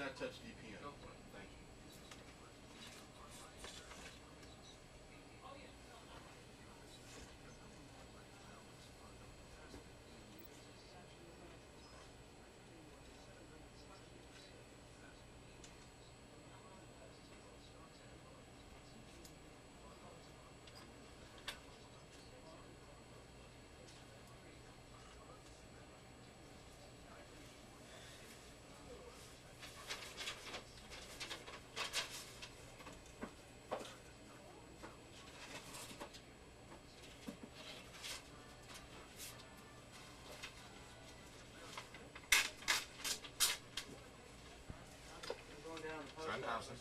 not touch DPM. Thank you. Son Thompson.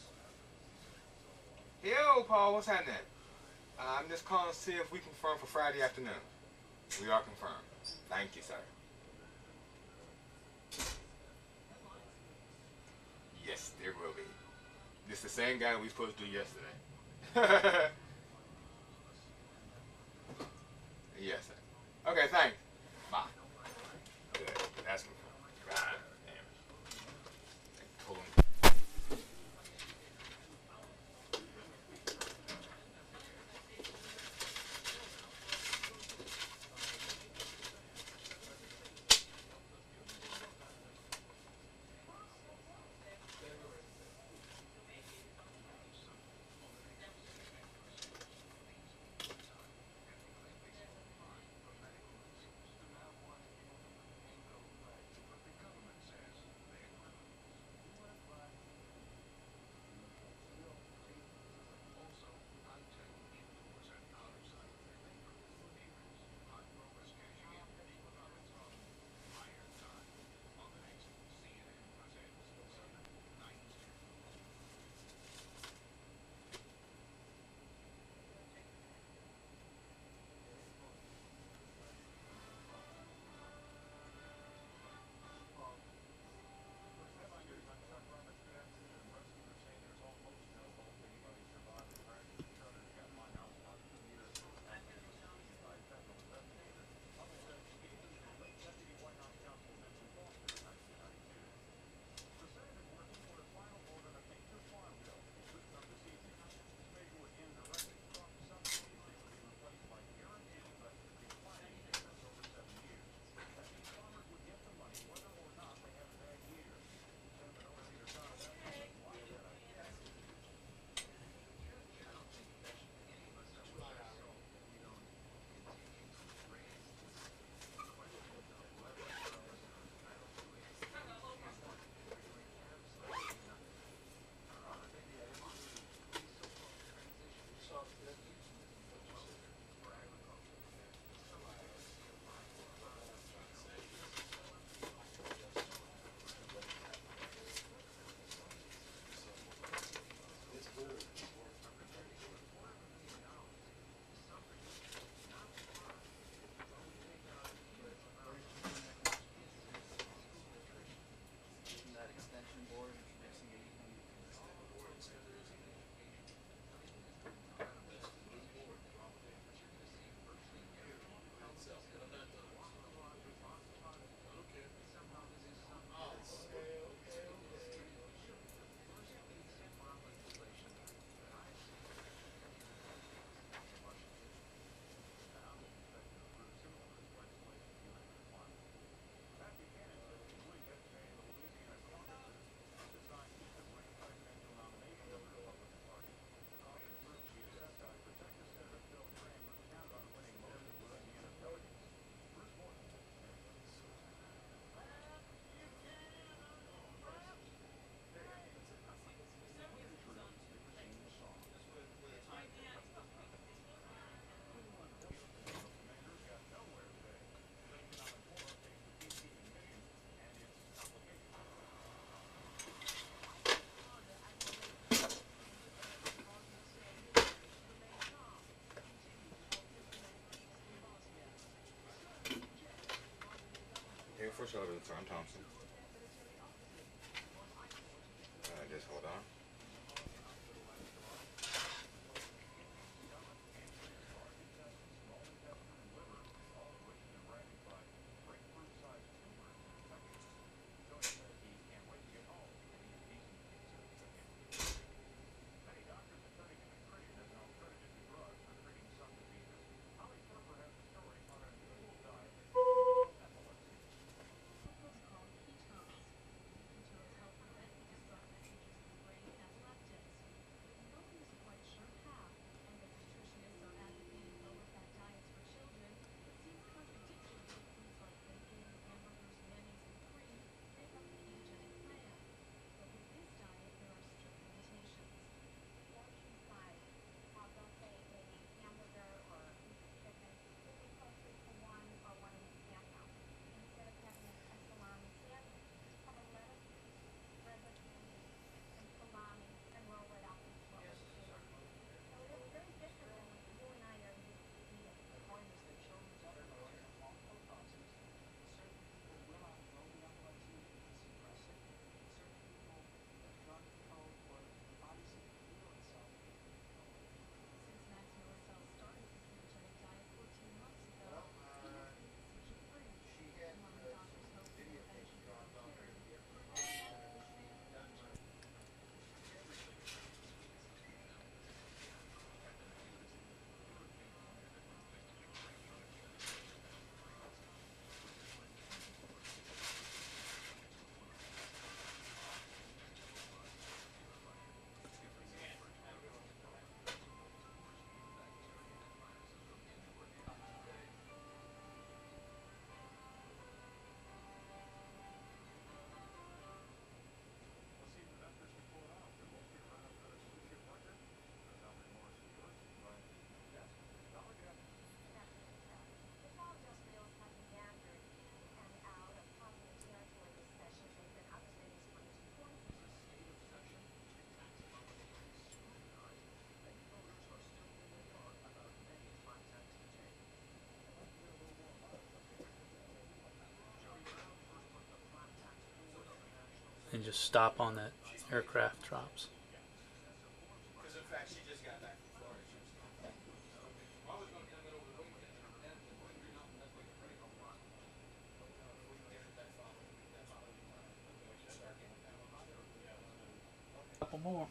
Yo, Paul, what's happening? I'm just calling to see if we confirm for Friday afternoon. We are confirmed. Thank you, sir. Yes, there will be. This is the same guy we supposed to do yesterday. Yes, sir. Okay, thanks. Bye. Good. That's confirmed. God damn it. I told him. First elevator, I'm Thompson. Just hold on. and just stop on that aircraft drops. Because in fact, she just got back from Florida. Couple more.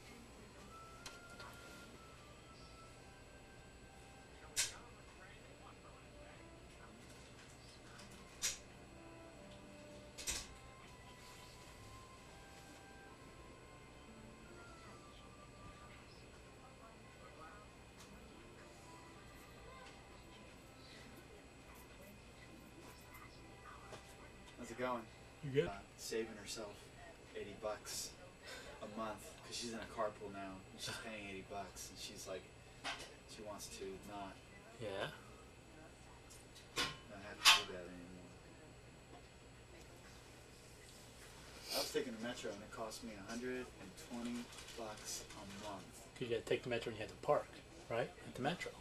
How's it going? You good? Saving herself $80 a month because she's in a carpool now. And she's paying $80, and she's like, she wants to not Yeah. have to do that anymore. I was taking the metro, and it cost me $120 a month. You had to take the metro and you had to park, right? At the metro.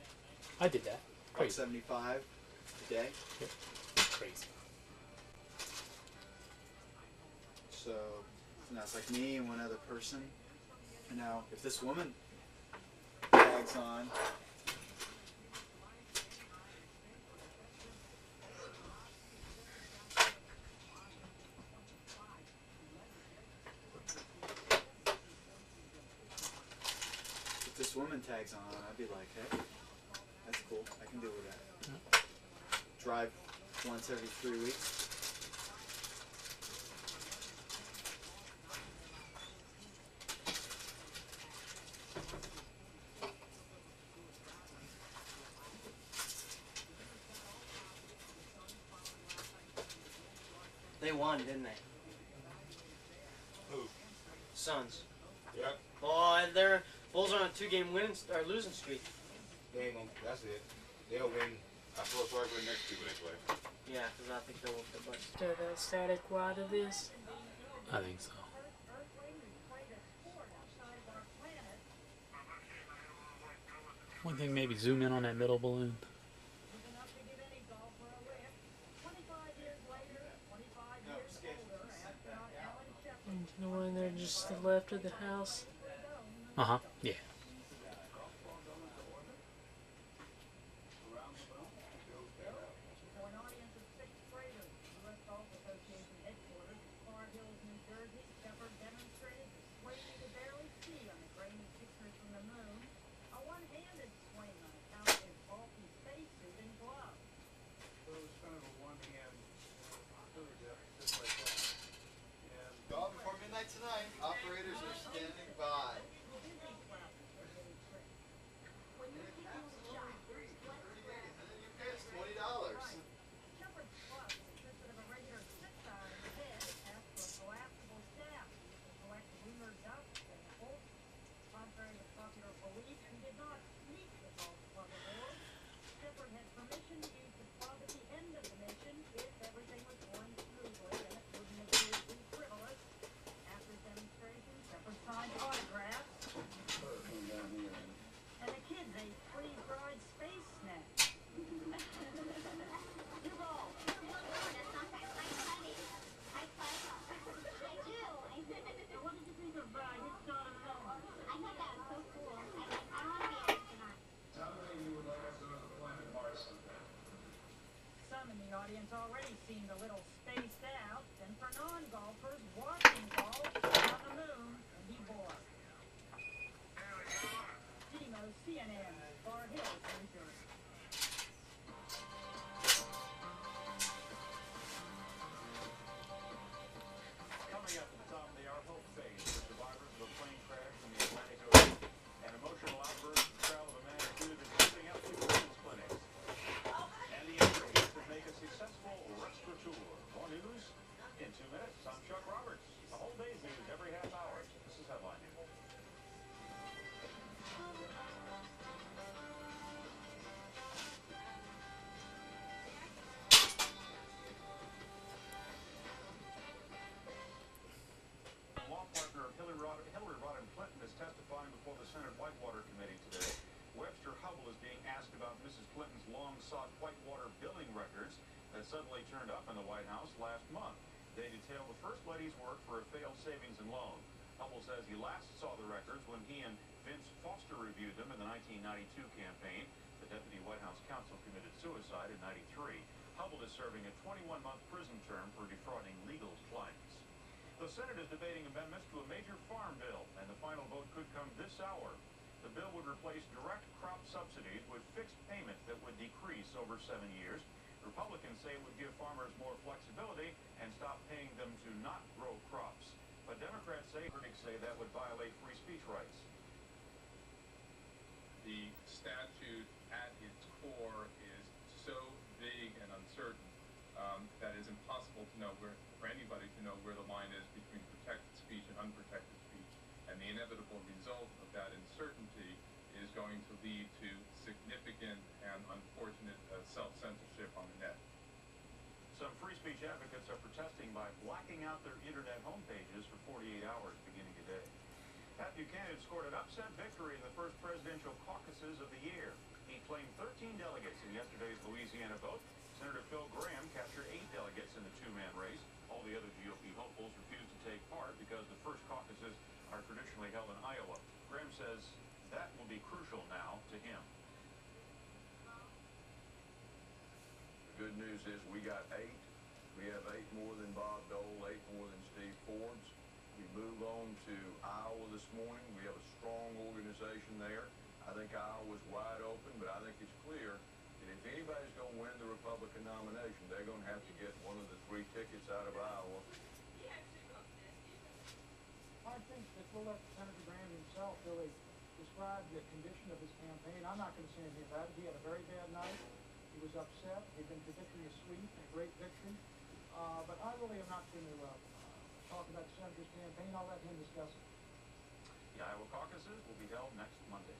I did that. Crazy. $175 a day. Yep. Crazy. So now it's like me and one other person. And now if this woman tags on, I'd be like, hey, that's cool. I can deal with that. Drive once every 3 weeks. They won, didn't they? Who? Suns. Yep. Oh, their Bulls are on a 2-game winning or losing streak. They ain't gonna. That's it. They'll win. I feel sorry for the next people they play. Yeah, because I think they'll whoop the Bucks. To the static wide of this. I think so. One thing, maybe zoom in on that middle balloon. The one there just to the left of the house. Uh-huh. Yeah. Before midnight tonight, operators are standing by. $20. Already seemed a little spaced out, and for non-golfers, watching golf on the moon can be bored. Demo CNN, Bar Hills, New Jersey. Coming up at the top of the hour, hope phase for survivors of a plane crash in the Atlantic Ocean. An emotional outburst of travel of magnitude is closing out two women's clinics. And the ingredients that make a successful restaurateur. More news in 2 minutes. I'm Chuck Roberts. A whole day's news every half hour. This is Headline News. Law partner of Hillary Rodham Clinton is testifying before the Senate Whitewater Committee today. Webster Hubble is being asked about Mrs. Clinton's long-sought Whitewater billing records that suddenly turned up in the White House last month. They detail the First Lady's work for a failed savings and loan. Hubble says he last saw the records when he and Vince Foster reviewed them in the 1992 campaign. The deputy White House counsel committed suicide in '93. Hubble is serving a 21-month prison term for defrauding legal clients. The Senate is debating amendments to a major farm bill, and the final vote could come this hour. The bill would replace direct crop subsidies with fixed payments that would decrease over 7 years. Republicans say it would give farmers more flexibility and stop paying them to not grow crops. But Democrats say, critics say that would violate free speech rights. The statute at its core is so vague and uncertain that it's impossible to know for anybody to know where the line is between protected speech and unprotected speech. And the inevitable result of that uncertainty is going to lead to significant and unfortunate self-censorship on the net. Some free speech advocates are protesting by blacking out their internet homepages for 48 hours beginning today. Pat Buchanan scored an upset victory in the first presidential caucuses of the year. He claimed 13 delegates in yesterday's Louisiana vote. Senator Phil Graham captured 8 delegates in the two-man race. All the other GOP hopefuls refused to take part because the first caucuses are traditionally held in Iowa. Graham says that will be crucial now to him. The good news is we got 8. We have 8 more than Bob Dole, 8 more than Steve Forbes. We move on to Iowa this morning. We have a strong organization there. I think Iowa's wide open, but I think it's clear that if anybody's going to win the Republican nomination, they're going to have to get one of the 3 tickets out of Iowa. I think that we'll let Senator Graham himself really describe the condition of his campaign. I'm not going to say anything about it. He had a very bad night. He was upset. He'd been predicting a sweep, a great victory. But I really am not going to talk about the senator's campaign. I'll let him discuss it. The Iowa caucuses will be held next Monday.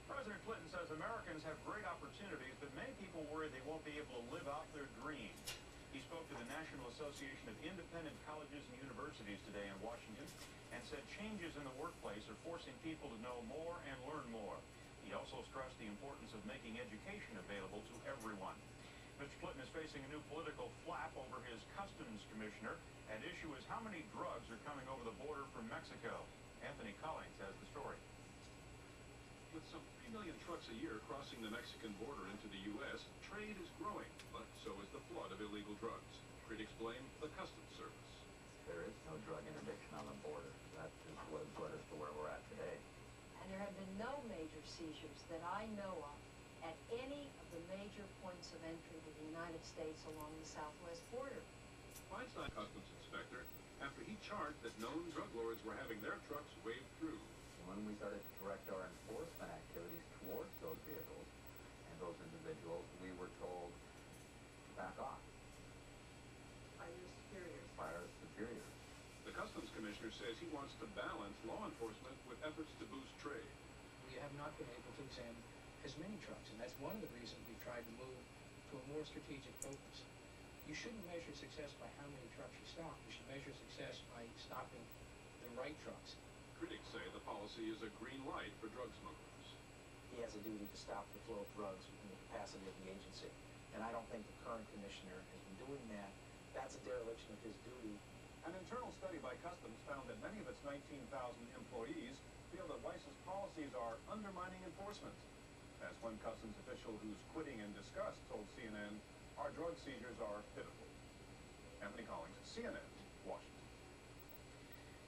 President Clinton says Americans have great opportunities, but many people worry they won't be able to live out their dreams. He spoke to the National Association of Independent Colleges and Universities today in Washington and said changes in the workplace are forcing people to know more and learn more. He also stressed the importance of making education available to everyone. Mr. Clinton is facing a new political flap over his customs commissioner. At issue is how many drugs are coming over the border from Mexico. Anthony Collins has the story. With some 3 million trucks a year crossing the Mexican border into the U.S., trade is growing, but so is the flood of illegal drugs. Critics blame the Customs Service. There is no drug interdiction on the border. That is what led us to where we're at today. And there have been no major seizures that I know of at any of the major points of entry to the United States along the southwest border. Feinstein Customs Inspector after he charged that known drug lords were having their trucks waved through. When we started to direct our enforcement activities towards those vehicles and those individuals, we were told to back off. By your superiors. By our superiors. The Customs Commissioner says he wants to balance law enforcement with efforts to boost trade. We have not been able to examine as many trucks, and that's one of the reasons we've tried to move to a more strategic focus. You shouldn't measure success by how many trucks you stop. You should measure success by stopping the right trucks. Critics say the policy is a green light for drug smugglers. He has a duty to stop the flow of drugs within the capacity of the agency. And I don't think the current commissioner has been doing that. That's a dereliction of his duty. An internal study by Customs found that many of its 19,000 employees feel that Weiss's policies are undermining enforcement. As one Customs official who's quitting in disgust told CNN, our drug seizures are pitiful. Anthony Collins, CNN, Washington.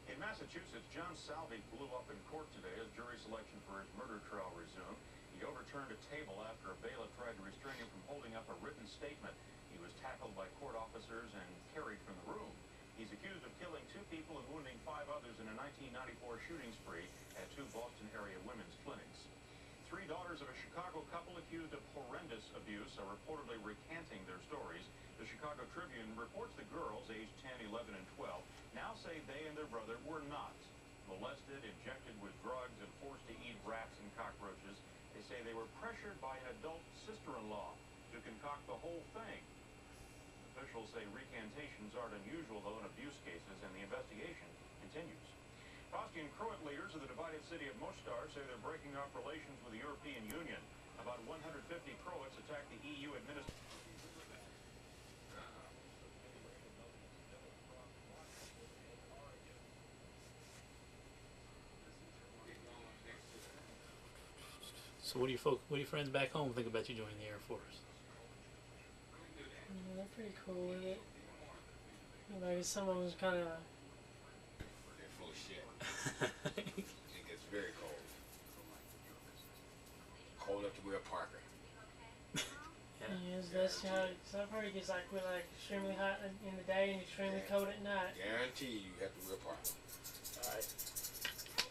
In Massachusetts, John Salvi blew up in court today as jury selection for his murder trial resumed. He overturned a table after a bailiff tried to restrain him from holding up a written statement. He was tackled by court officers and carried from the room. He's accused of killing 2 people and wounding 5 others in a 1994 shooting spree at 2 Boston area women's clinics. 3 daughters of a Chicago couple accused of horrendous abuse are reportedly recanting their stories. The Chicago Tribune reports the girls, aged 10, 11, and 12, now say they and their brother were not molested, injected with drugs, and forced to eat rats and cockroaches. They say they were pressured by an adult sister-in-law to concoct the whole thing. Officials say recantations aren't unusual, though, in abuse cases, and the investigation continues. Bosnian Croat leaders of the divided city of Mostar say they're breaking off relations with the European Union. About 150 Croats attacked the EU administration. So what do your friends back home think about you joining the Air Force? They're pretty cool with it. Like some of them's kind of. They're full of shit. It gets very cold. Cold enough to wear a parka. Yes, that's how some part gets like we're like extremely hot in the day and extremely cold at night. Guarantee you have to wear a parka. Alright.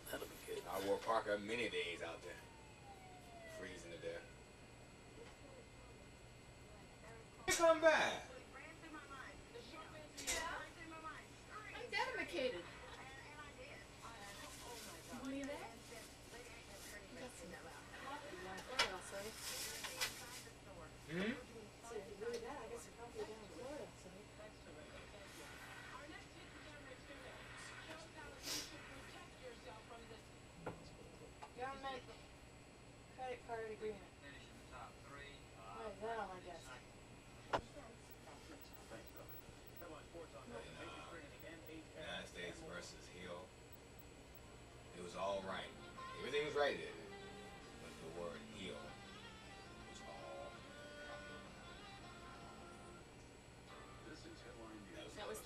That'll be good. I wore a parka many days out there. Freezing to death. Come back. I'm dedicated. You believe that? That's enough. Hmm? So if you believe that, I guess you're probably down in Florida, so. Government credit card agreement. What is that on my desk? United States versus Hill. It was all right. Everything was right there. But the word Hill was all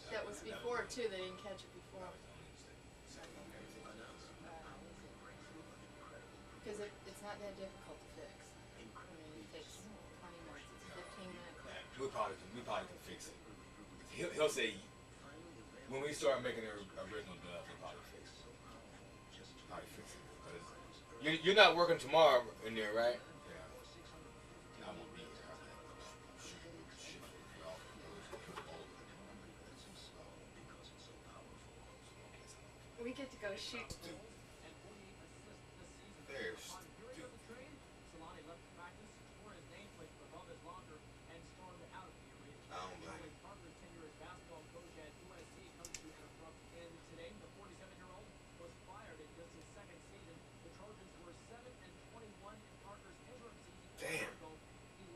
That was before too. They didn't catch it before. Because it's not that difficult to fix. I mean, it takes 20 minutes. It's a 15-minute clip. we probably can fix it. He'll say when we start making the original dub, he'll probably fix it. Probably fix it. 'Cause you're not working tomorrow in there, right? Yeah. I won't be here. We get to go shoot. There's I don't blame him. Basketball coach at U.S.C. comes to an abrupt end today. The 47-year-old was fired in just his second season. The Trojans were 7-21 in Parker's interim season. Damn.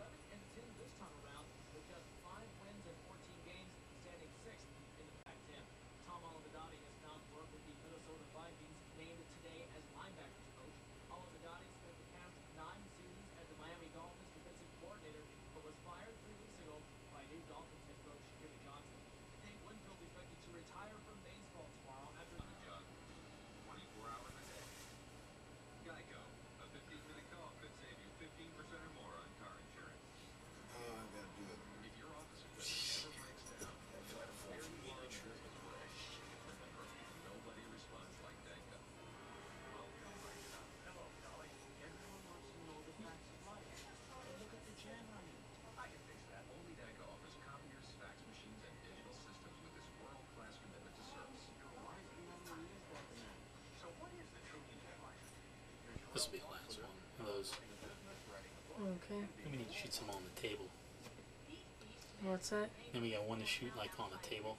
11-10 this time around, with just 5 wins and 14 games, standing 6th in the Pac-10. Tom Olividati has found work with the Minnesota Vikings, named today as linebackers coach. Olividati spent the past 9 seasons as the Miami Dolphins defensive coordinator, but was fired 3 weeks ago by new Dolphins head coach Jimmy Johnson. Dave Winfield expected to retire from baseball tomorrow after the job. 24 hours a day. Geico, a 15-minute call could save you 15% or more on car insurance. Oh, I gotta do it. If your office equipment ever breaks down, there you are in your Remember, nobody responds like Geico. Hello, Dolly. Everyone wants to know the facts of life. Look at the jam on you. I can fix that. Only Geico offers copiers, fax machines, and digital systems with its world-class commitment to service. Why do you never use that then? So what is the truth in your life? This will be the last one of those. Okay. Then we need to shoot some on the table. What's that? Then we got one to shoot like on the table.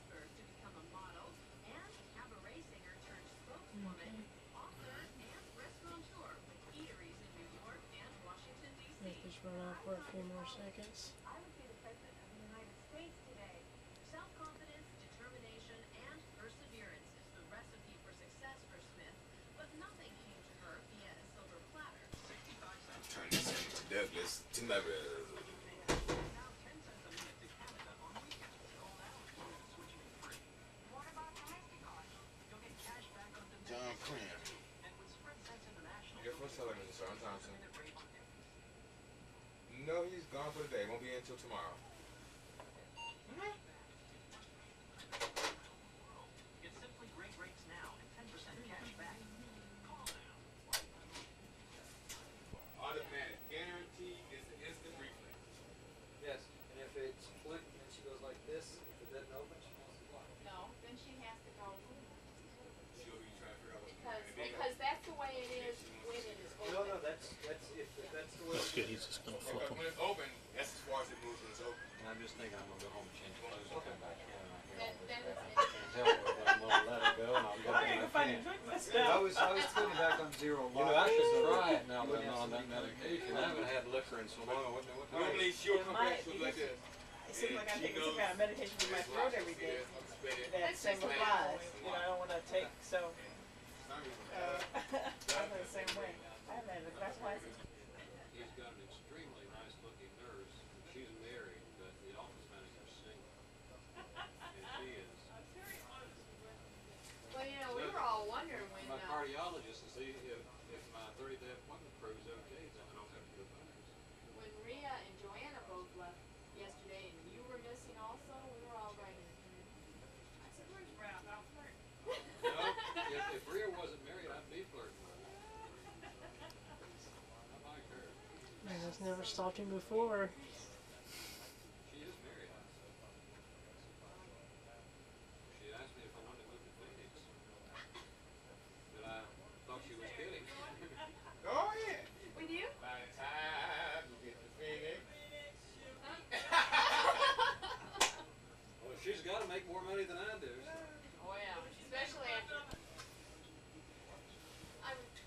Let's just run off for a few more seconds. I would be the President of the United States today. Self-confidence, determination, and perseverance is the recipe for success for Smith, but nothing came to her via a silver platter. Turn this into Douglas tomorrow. John Cram. Your first television, sir. I'm Thompson. No, he's gone for the day. Won't be in until tomorrow. Get Simply Great rates now and 10% cash back. Call now. Automatic guarantee is the instant reflex. Yes, and if it's flicked and she goes like this, if it doesn't open, she wants to block. No, then she has to go She'll be trying to figure out what's because that's the way it is when it is open. No, that's if that's the way. That's good. He's just gonna flip them. When it's open, that's as far as it moves when it's open. And I'm just thinking I'm gonna go home and change clothes and come back in and I hear all Then this it's crap. Tell her that I'm gonna let it go and I'll go to my pen. I was putting it back on zero. You know, I should try it now that I'm on that medication. I haven't had liquor in so long. What Normally she'll come back, she'll be like this. It seems like I take some kind of medication in my throat every day. That same applies. You know, I don't want to take, so. I'm the same way. I haven't had a glass of wine since It's never stopped him before. She is very high. She asked me if I wanted to move to Phoenix. But I thought she was kidding. Go ahead. With you? By the time you get to Phoenix. Well, she's got to make more money than I do. So. Oh yeah, especially after. I would.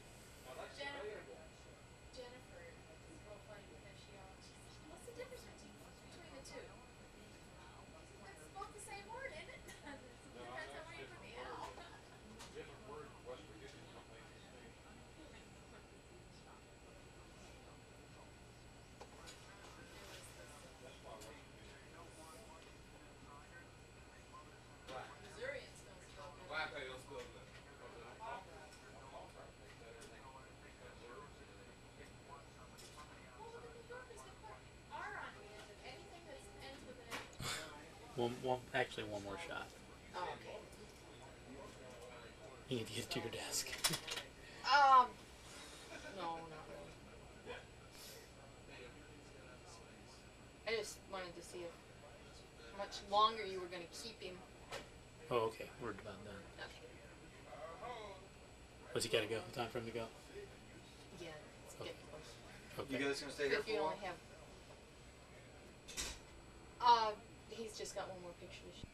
Well, that's Jennifer. debatable. Jennifer is real funny because she always. What's the difference between the two? That's both the same word, isn't it? Depends on where you put the L. Different word in West Virginia, don't make a mistake. That's why West Virginia. Right. Missourians don't spell good. Why they don't spell good? Because they don't talk right. Talk right makes that everything. Makes that words and everything. Well, with the New Yorkers, they put R on the end of anything that ends with an One, actually, one more shot. Oh, okay. You need to get to your desk. No, not really. I just wanted to see if how much longer you were going to keep him. Oh, okay. We're about done. Okay. What's he got to go? Time for him to go? Yeah, it's getting close. Okay. You guys gonna stay here If for you a while? only have. He's just got one more picture to shoot.